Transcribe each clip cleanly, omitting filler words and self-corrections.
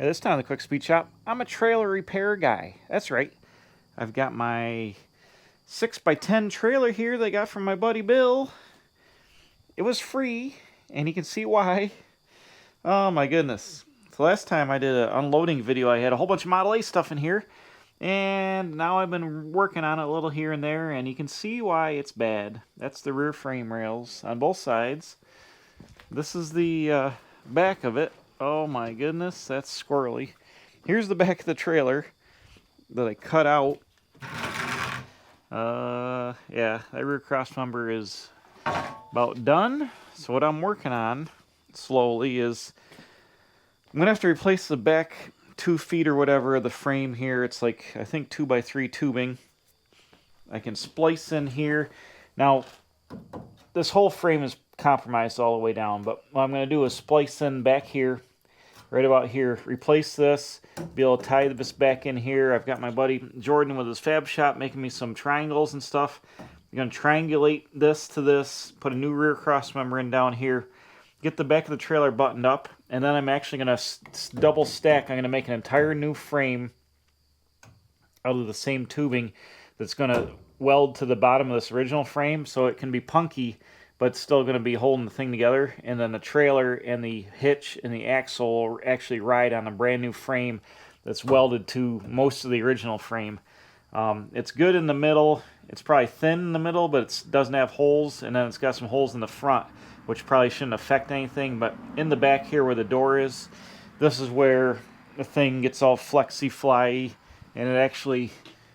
Hey, this time on the Quick Speed Shop, I'm a trailer repair guy. That's right. I've got my 6x10 trailer here that I got from my buddy Bill. It was free, and you can see why. Oh my goodness. So last time I did an unloading video, I had a whole bunch of Model A stuff in here. And now I've been working on it a little here and there, and you can see why it's bad. That's the rear frame rails on both sides. This is the back of it. Oh my goodness, that's squirrely. Here's the back of the trailer that I cut out. Yeah, that rear crossmember is about done. So what I'm working on slowly is I'm gonna have to replace the back 2 feet or whatever of the frame here. It's like, I think 2x3 tubing. I can splice in here. Now, this whole frame is compromised all the way down, but what I'm gonna do is splice in back here, right about here, replace this, be able to tie this back in here. I've got my buddy Jordan with his fab shop making me some triangles and stuff. I'm going to triangulate this to this, put a new rear cross member in down here, get the back of the trailer buttoned up, and then I'm actually going to double stack. I'm going to make an entire new frame out of the same tubing that's going to weld to the bottom of this original frame so it can be punky, but it's still going to be holding the thing together. And then the trailer and the hitch and the axle will actually ride on a brand new frame that's welded to most of the original frame. It's good in the middle. It's probably thin in the middle, but it doesn't have holes. And then it's got some holes in the front, which probably shouldn't affect anything. But in the back here where the door is, this is where the thing gets all flexy-fly, and it actually,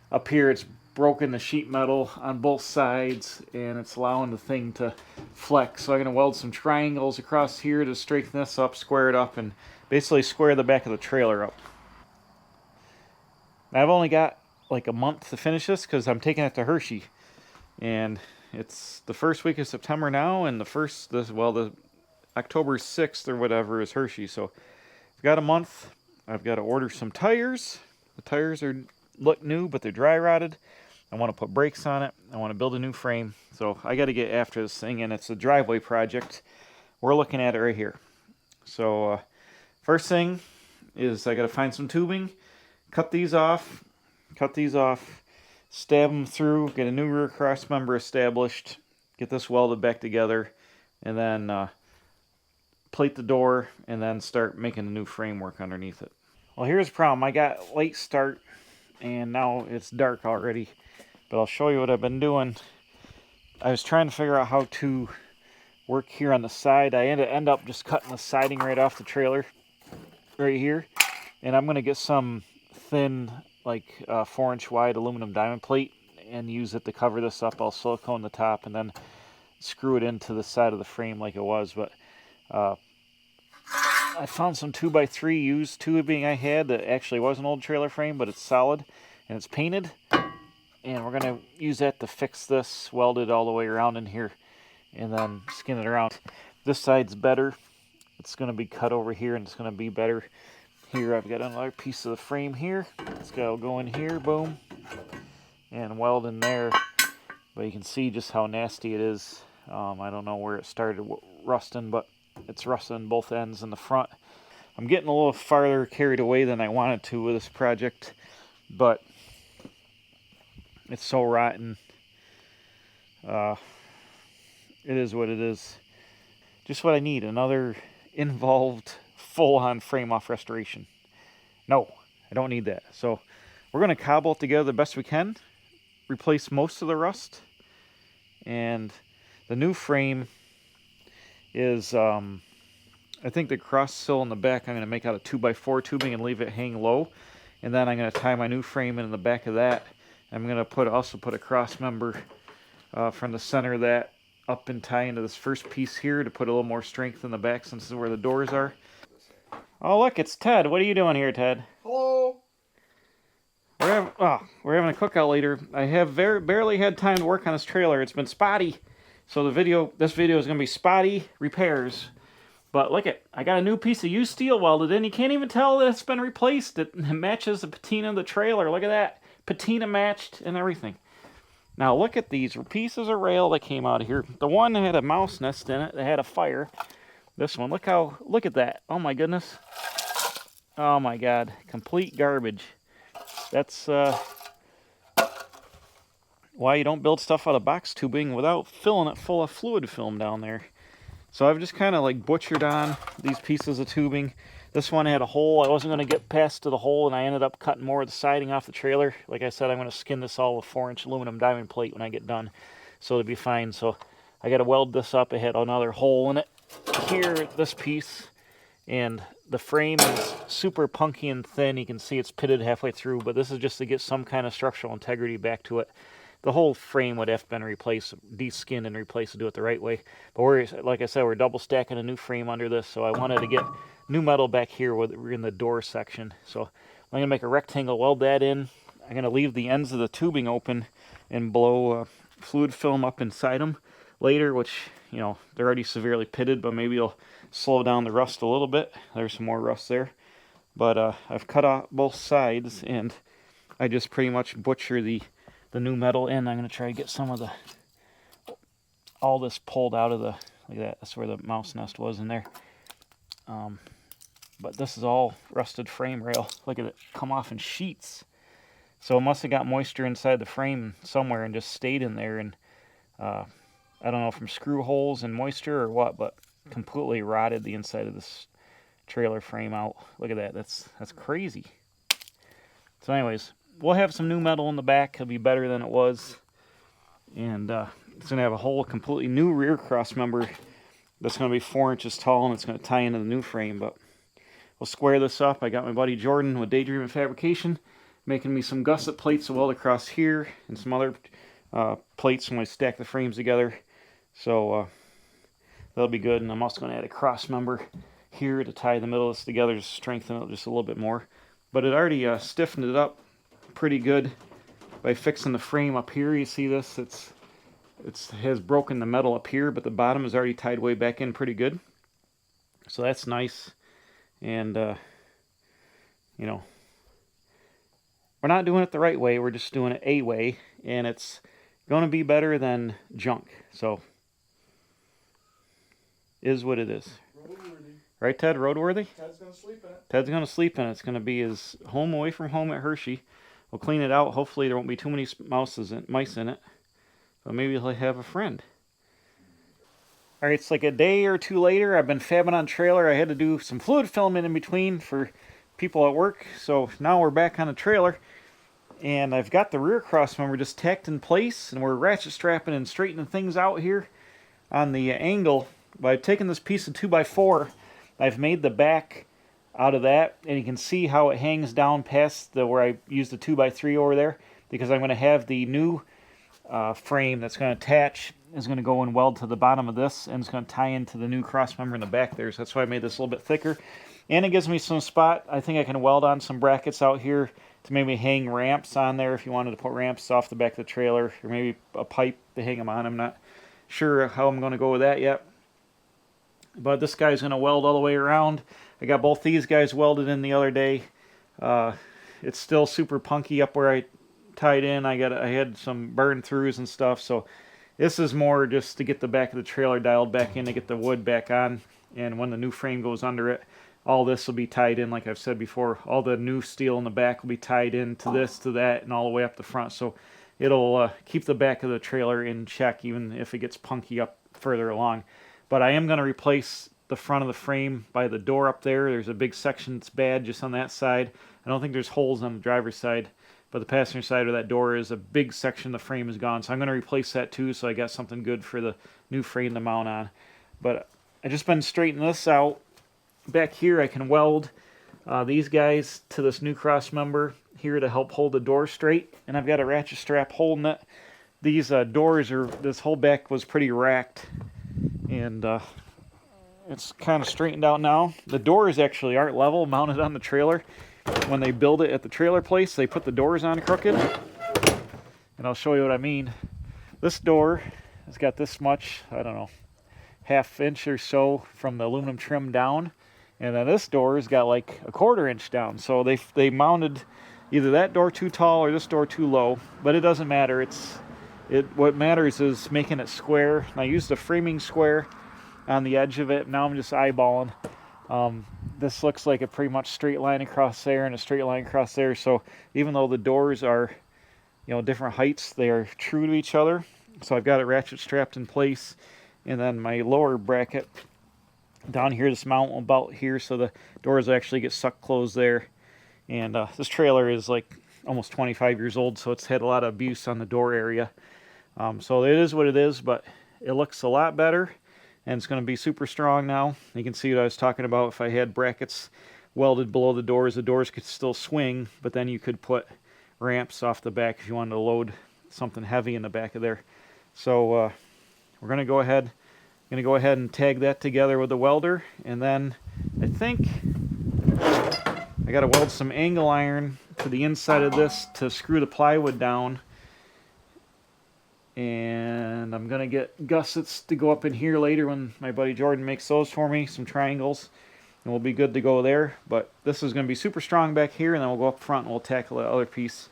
up here, it's broken the sheet metal on both sides, and it's allowing the thing to flex. So I'm going to weld some triangles across here to straighten this up, square it up, and basically square the back of the trailer up. I've only got like a month to finish this because I'm taking it to Hershey, and it's the first week of September now, and the October 6th or whatever is Hershey. So I've got a month. I've got to order some tires. The tires look new, but they're dry rotted. I want to put brakes on it. I want to build a new frame. So I got to get after this thing, and it's a driveway project. We're looking at it right here. So first thing is I got to find some tubing, cut these off, stab them through, get a new rear cross member established, get this welded back together, and then plate the door, and then start making a new framework underneath it. Well, here's the problem. I got late start, and now it's dark already. But I'll show you what I've been doing. I was trying to figure out how to work here on the side. I end up just cutting the siding right off the trailer right here. And I'm going to get some thin, like 4-inch wide aluminum diamond plate and use it to cover this up. I'll silicone the top and then screw it into the side of the frame like it was. But I found some 2x3 used tubing I had that actually was an old trailer frame, but it's solid and it's painted. And we're going to use that to fix this, weld it all the way around in here, and then skin it around. This side's better. It's going to be cut over here, and it's going to be better here. I've got another piece of the frame here. It's got to go in here, boom, and weld in there. But you can see just how nasty it is. I don't know where it started rusting, but it's rusting both ends and the front. I'm getting a little farther carried away than I wanted to with this project, but it's so rotten. It is what it is. Just what I need, another involved full-on frame-off restoration. No, I don't need that. So we're going to cobble it together the best we can, replace most of the rust, and the new frame is, I think the cross sill in the back I'm going to make out of 2x4 tubing and leave it hang low, and then I'm going to tie my new frame in the back of that. I'm going to also put a cross member from the center of that up and tie into this first piece here to put a little more strength in the back since this is where the doors are. Oh, look, it's Ted. What are you doing here, Ted? Hello. We're having a cookout later. I have barely had time to work on this trailer. It's been spotty. So this video is going to be spotty repairs. But look I got a new piece of used steel welded in. You can't even tell that it's been replaced. It matches the patina of the trailer. Look at that. Patina matched and everything. Now look at these pieces of rail that came out of here. The one had a mouse nest in it that had a fire. This one, look at that. Oh my goodness. Oh my God, complete garbage. That's why you don't build stuff out of box tubing without filling it full of fluid film down there. So I've just kind of like butchered on these pieces of tubing. This one had a hole. I wasn't going to get past to the hole, and I ended up cutting more of the siding off the trailer. Like I said, I'm going to skin this all with 4-inch aluminum diamond plate when I get done, so it'll be fine. So I got to weld this up. It had another hole in it here, this piece, and the frame is super punky and thin. You can see it's pitted halfway through, but this is just to get some kind of structural integrity back to it. The whole frame would have been replaced, de-skinned and replaced to do it the right way. But we're, like I said, we're double stacking a new frame under this, so I wanted to get new metal back here in the door section. So I'm going to make a rectangle, weld that in. I'm going to leave the ends of the tubing open and blow fluid film up inside them later, which, you know, they're already severely pitted, but maybe it'll slow down the rust a little bit. There's some more rust there. But I've cut off both sides, and I just pretty much butcher the new metal in. I'm going to try to get some of all this pulled out of like that. That's where the mouse nest was in there. But this is all rusted frame rail. Look at it come off in sheets. So it must have got moisture inside the frame somewhere and just stayed in there. And I don't know, from screw holes and moisture or what, but completely rotted the inside of this trailer frame out. Look at that. That's crazy. So anyways, we'll have some new metal in the back. It'll be better than it was. And it's going to have a whole completely new rear cross member that's going to be 4 inches tall, and it's going to tie into the new frame. But we'll square this up. I got my buddy Jordan with Daydream Fabrication making me some gusset plates to weld across here, and some other plates when I stack the frames together. So that'll be good. And I'm also going to add a cross member here to tie the middle of this together to strengthen it just a little bit more. But it already stiffened it up pretty good by fixing the frame up here. You see this? It has broken the metal up here, but the bottom is already tied way back in pretty good. So that's nice. And you know, we're not doing it the right way. We're just doing it a way, and it's going to be better than junk. So is what it is. Roadworthy. Right, Ted? Roadworthy? Ted's going to sleep in it. Ted's going to sleep in it. It's going to be his home away from home at Hershey. We'll clean it out. Hopefully there won't be too many mice in it. But maybe he'll have a friend. Alright, it's like a day or two later. I've been fabbing on trailer. I had to do some fluid filming in between for people at work. So now we're back on the trailer. And I've got the rear cross member just tacked in place. And we're ratchet strapping and straightening things out here on the angle. By taking this piece of 2x4, I've made the back out of that, and you can see how it hangs down past where I used the 2x3 over there, because I'm going to have the new frame that's going to attach is going to go and weld to the bottom of this, and it's going to tie into the new cross member in the back there. So that's why I made this a little bit thicker, and it gives me some spot. I think I can weld on some brackets out here to maybe hang ramps on there if you wanted to put ramps off the back of the trailer, or maybe a pipe to hang them on. I'm not sure how I'm going to go with that yet. But this guy's going to weld all the way around. I got both these guys welded in the other day. It's still super punky up where I tied in. I had some burn throughs and stuff. So this is more just to get the back of the trailer dialed back in, to get the wood back on. And when the new frame goes under it, all this will be tied in, like I've said before. All the new steel in the back will be tied in to this, to that, and all the way up the front. So it'll keep the back of the trailer in check, even if it gets punky up further along. But I am going to replace the front of the frame by the door up there. There's a big section that's bad just on that side. I don't think there's holes on the driver's side, but the passenger side where that door is, a big section of the frame is gone. So I'm going to replace that too, so I got something good for the new frame to mount on. But I just been straightening this out. Back here I can weld these guys to this new cross member here to help hold the door straight. And I've got a ratchet strap holding it. These doors this whole back was pretty racked. And it's kind of straightened out now. The doors actually aren't level, mounted on the trailer. When they build it at the trailer place, they put the doors on crooked. And I'll show you what I mean. This door has got this much, I don't know, ½ inch or so from the aluminum trim down. And then this door has got like a 1/4 inch down. So they mounted either that door too tall or this door too low. But it doesn't matter. What matters is making it square. And I used a framing square on the edge of it. Now I'm just eyeballing. this looks like a pretty much straight line across there and a straight line across there. So even though the doors are, you know, different heights, they are true to each other. So I've got it ratchet strapped in place, and then my lower bracket down here, this mount about here, so the doors actually get sucked closed there. And this trailer is like almost 25 years old, so it's had a lot of abuse on the door area. So it is what it is, but it looks a lot better, and it's going to be super strong now. You can see what I was talking about. If I had brackets welded below the doors could still swing, but then you could put ramps off the back if you wanted to load something heavy in the back of there. So we're going to go ahead and tag that together with the welder, and then I think I got to weld some angle iron to the inside of this to screw the plywood down. And I'm going to get gussets to go up in here later when my buddy Jordan makes those for me, some triangles, and we'll be good to go there. But this is going to be super strong back here, and then we'll go up front and we'll tackle the other piece.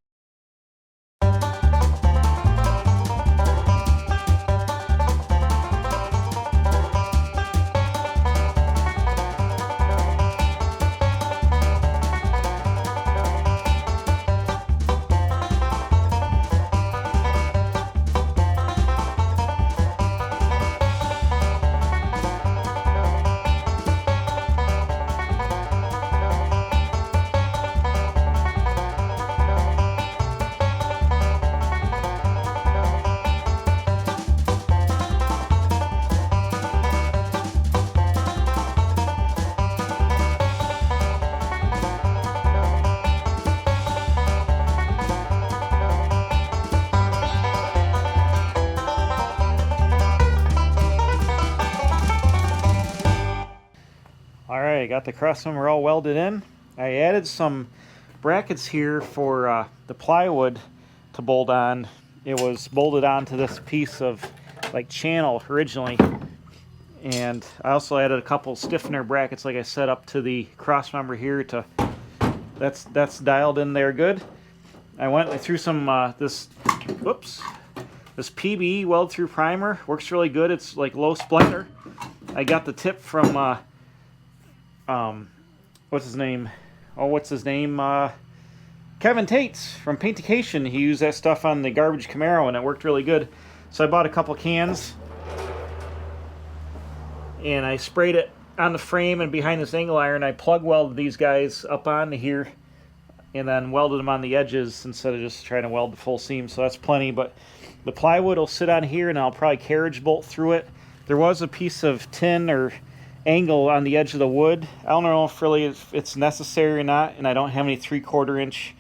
Alright, got the crossmember all welded in. I added some brackets here for the plywood to bolt on. It was bolted onto this piece of like channel originally, and I also added a couple stiffener brackets, like I said, up to the crossmember here. That's dialed in there good. I threw some this PB weld through primer. Works really good. It's like low splatter. I got the tip from what's his name? Kevin Tate's from Paintication. He used that stuff on the garbage Camaro, and it worked really good. So I bought a couple cans, and I sprayed it on the frame and behind this angle iron. I plug welded these guys up onto here, and then welded them on the edges instead of just trying to weld the full seam. So that's plenty. But the plywood will sit on here, and I'll probably carriage bolt through it. There was a piece of tin or angle on the edge of the wood. I don't know if it's necessary or not, and I don't have any 3/4 inch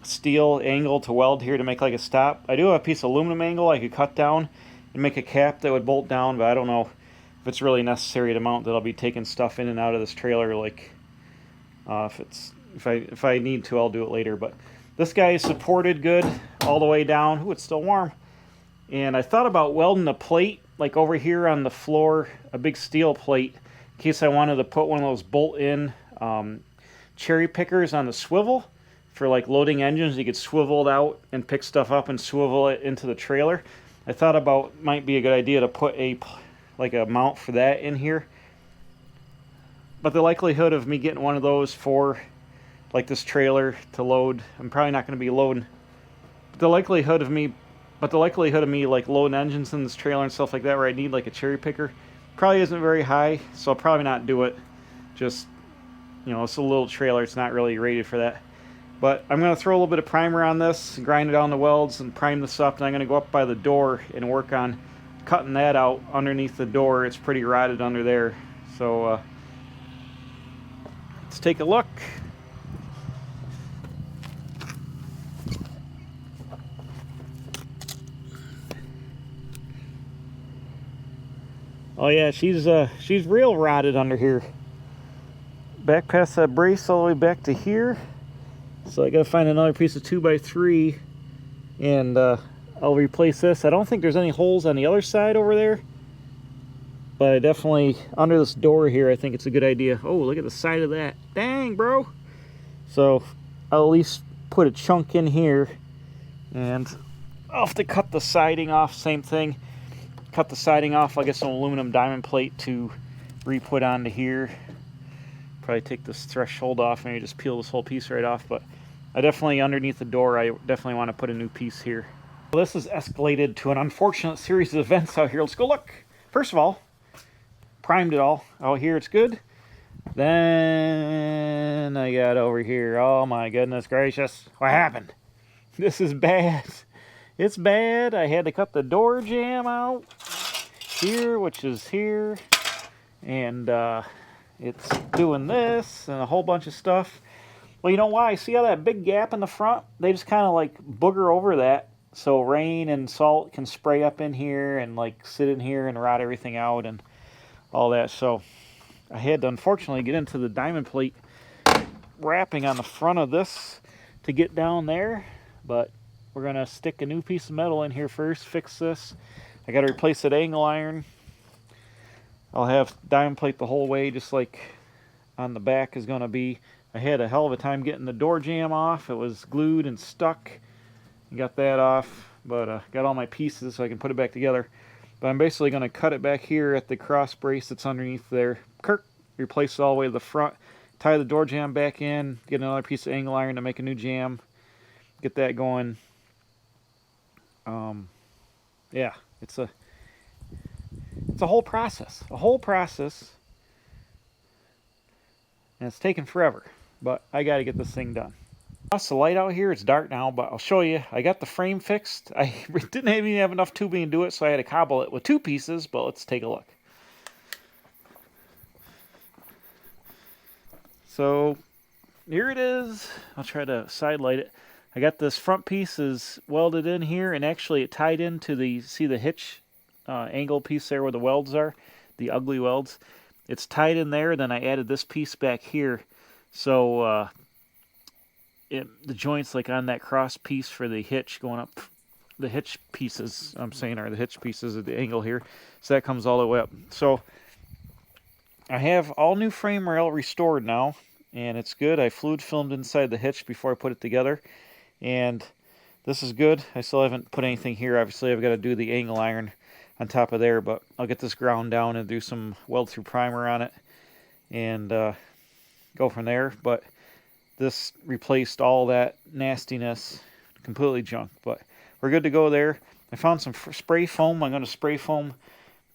steel angle to weld here to make like a stop. I do have a piece of aluminum angle I could cut down and make a cap that would bolt down, but I don't know if it's really necessary to mount that. I'll be taking stuff in and out of this trailer. Like if I need to, I'll do it later. But this guy is supported good all the way down. Ooh, it's still warm. And I thought about welding a plate like over here on the floor, a big steel plate, in case I wanted to put one of those bolt-in cherry pickers on the swivel for like loading engines. You could swivel it out and pick stuff up and swivel it into the trailer. I thought about might be a good idea to put a mount for that in here. But the likelihood of me getting one of those for like this trailer to load, I'm probably not going to be loading. But the likelihood of me like loading engines in this trailer and stuff like that where I need like a cherry picker probably isn't very high, so I'll probably not do it. Just, you know, it's a little trailer, it's not really rated for that. But I'm going to throw a little bit of primer on this, grind it on the welds, and prime this up, and I'm going to go up by the door and work on cutting that out underneath the door. It's pretty rotted under there. So let's take a look. Oh yeah, she's real rotted under here. Back past that brace all the way back to here. So I gotta find another piece of 2x3 and I'll replace this. I don't think there's any holes on the other side over there, but I definitely, under this door here, I think it's a good idea. Oh, look at the side of that. Dang, bro. So I'll at least put a chunk in here, and I'll have to cut the siding off, same thing. Cut the siding off, I'll get some aluminum diamond plate to re-put onto here. Probably take this threshold off, maybe just peel this whole piece right off, but I definitely, underneath the door, I definitely want to put a new piece here. Well, this has escalated to an unfortunate series of events out here. Let's go look. First of all, primed it all out here, it's good. Then I got over here, oh my goodness gracious, what happened? This is bad. It's bad. I had to cut the door jamb out here, which is here, and it's doing this and a whole bunch of stuff. Well, you know why? See how that big gap in the front? They just kind of like booger over that, so rain and salt can spray up in here and like sit in here and rot everything out and all that. So I had to unfortunately get into the diamond plate wrapping on the front of this to get down there, but we're gonna stick a new piece of metal in here first, fix this. I gotta replace that angle iron. I'll have diamond plate the whole way, just like on the back is gonna be. I had a hell of a time getting the door jamb off. It was glued and stuck. Got that off, but got all my pieces so I can put it back together. But I'm basically going to cut it back here at the cross brace that's underneath there. Replace it all the way to the front. Tie the door jamb back in. Get another piece of angle iron to make a new jamb. Get that going. Yeah, it's a whole process. A whole process. And it's taken forever. But I got to get this thing done. Lost the light out here. It's dark now, but I'll show you. I got the frame fixed. I didn't even have enough tubing to do it, so I had to cobble it with two pieces, but let's take a look. So here it is. I'll try to side light it. I got this front piece is welded in here, and actually it tied into the, see the hitch angle piece there where the welds are, the ugly welds. It's tied in there. Then I added this piece back here. So the joints like on that cross piece for the hitch going up, the hitch pieces I'm saying are the hitch pieces of the angle here. So that comes all the way up. So I have all new frame rail restored now, and it's good. I fluid filmed inside the hitch before I put it together, and this is good. I still haven't put anything here. Obviously I've got to do the angle iron on top of there, but I'll get this ground down and do some weld through primer on it and go from there. But this replaced all that nastiness, completely junk, but we're good to go there. I found some spray foam. I'm going to spray foam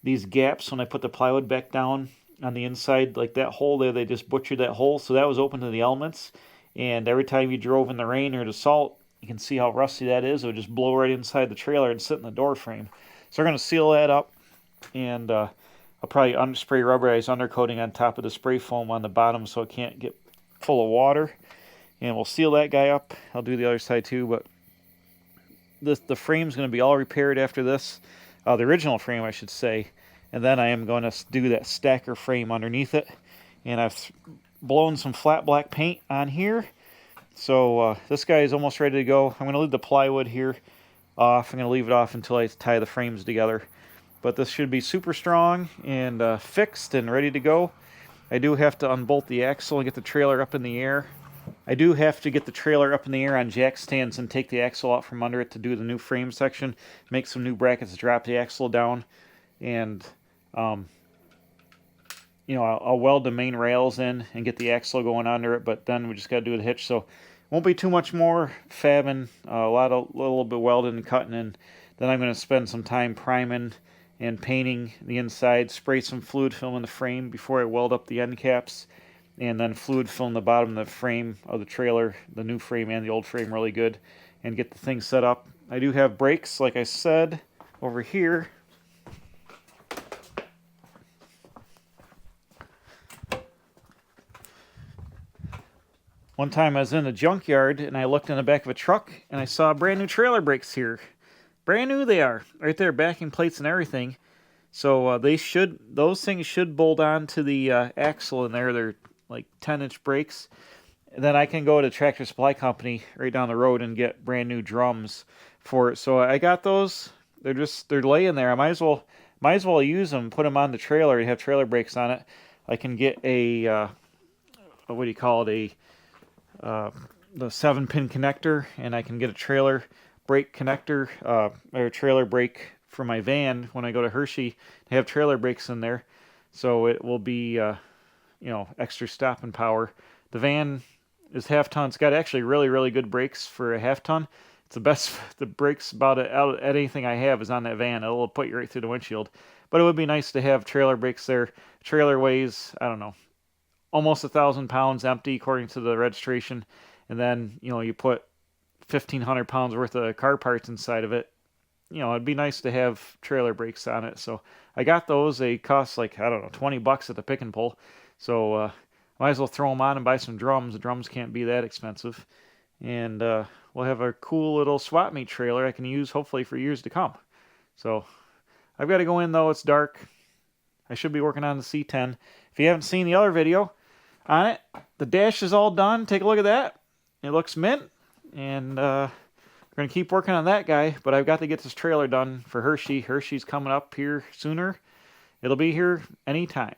these gaps when I put the plywood back down on the inside, like that hole there. They just butchered that hole, so that was open to the elements, and every time you drove in the rain or the salt, you can see how rusty that is. It would just blow right inside the trailer and sit in the door frame. So we're going to seal that up, and I'll probably spray rubberized undercoating on top of the spray foam on the bottom so it can't get full of water. And we'll seal that guy up. I'll do the other side too, but the frame's going to be all repaired after this. The original frame, I should say. And then I am going to do that stacker frame underneath it. And I've blown some flat black paint on here. So this guy is almost ready to go. I'm going to leave the plywood here off. I'm going to leave it off until I tie the frames together. But this should be super strong and fixed and ready to go. I do have to unbolt the axle and get the trailer up in the air. I do have to get the trailer up in the air on jack stands and take the axle out from under it to do the new frame section, make some new brackets, drop the axle down, and you know, I'll weld the main rails in and get the axle going under it, but then we just got to do the hitch. So won't be too much more fabbing, a little bit welding and cutting, and then I'm going to spend some time priming and painting the inside, spray some fluid film in the frame before I weld up the end caps, and then fluid film the bottom of the frame of the trailer, the new frame and the old frame really good, and get the thing set up. I do have brakes, like I said, over here. One time I was in a junkyard and I looked in the back of a truck and I saw brand new trailer brakes here. Brand new they are, right there, backing plates and everything. So those things should bolt on to the axle in there. They're like 10-inch brakes. And then I can go to Tractor Supply Company right down the road and get brand new drums for it. So I got those. They're laying there. I might as well use them, put them on the trailer and have trailer brakes on it. I can get a what do you call it? The 7-pin connector, and I can get a trailer brake connector or trailer brake for my van when I go to Hershey. They have trailer brakes in there, so it will be you know, extra stopping power. The van is half ton. It's got actually really, really good brakes for a half ton. It's the best. The brakes about it out at anything I have is on that van. It'll put you right through the windshield. But it would be nice to have trailer brakes there. Trailer weighs, I don't know, almost 1,000 pounds empty according to the registration. And then, you know, you put 1,500 pounds worth of car parts inside of it. You know, it'd be nice to have trailer brakes on it. So I got those. They cost like, I don't know, 20 bucks at the pick and pull. So might as well throw them on and buy some drums. The drums can't be that expensive. And we'll have a cool little swap meet trailer I can use hopefully for years to come. So I've got to go in though. It's dark. I should be working on the C10. If you haven't seen the other video on it, the dash is all done. Take a look at that. It looks mint. And we're going to keep working on that guy. But I've got to get this trailer done for Hershey. Hershey's coming up here sooner. It'll be here anytime.